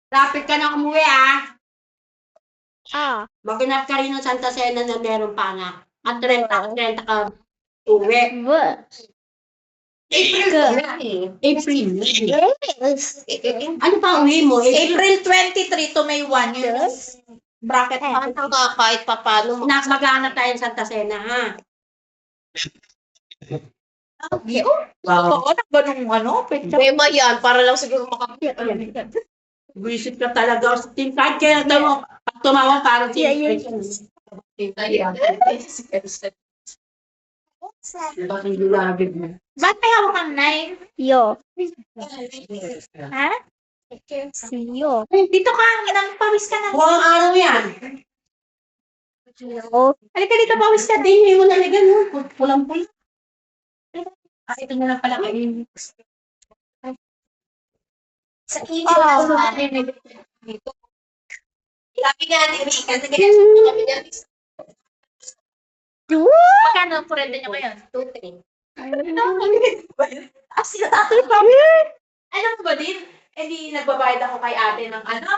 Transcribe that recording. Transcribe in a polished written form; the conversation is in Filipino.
Lapit ka na umuwi, ah. Ah. Maghanap ka rin ng Santa Cena na meron pa anak. At renta ka uwi. April Ka. na eh. April. Yes. Ano pa uwi mo? April 23 to May 1. Yun. Bracket Saan ka kahit pa paano? Maghanap tayo ng Santa Cena, ha? Oo, ganung ano, picture. Tema yan, para lang siguro makapit. Visit ka talaga sa team card. Kaya daw, pag tumawag parang team card. Diba kung gulabig mo? Ba't may hawak kang knife? Yo. Ha? Yo. Dito ka, nang pawis ka na. Buong araw yan. Oh. Halika dito, pawis ka. Hindi mo naligan mo. Pulang-pula. Ito na lang pala kayo. Sa email ako dito. Sabi nga ni Mika, nagayas kami niya. Magkano ang kurente niyo ngayon? 2-3. As in, ano ba din? Eh di nagbabayad ako kay ate ng ano,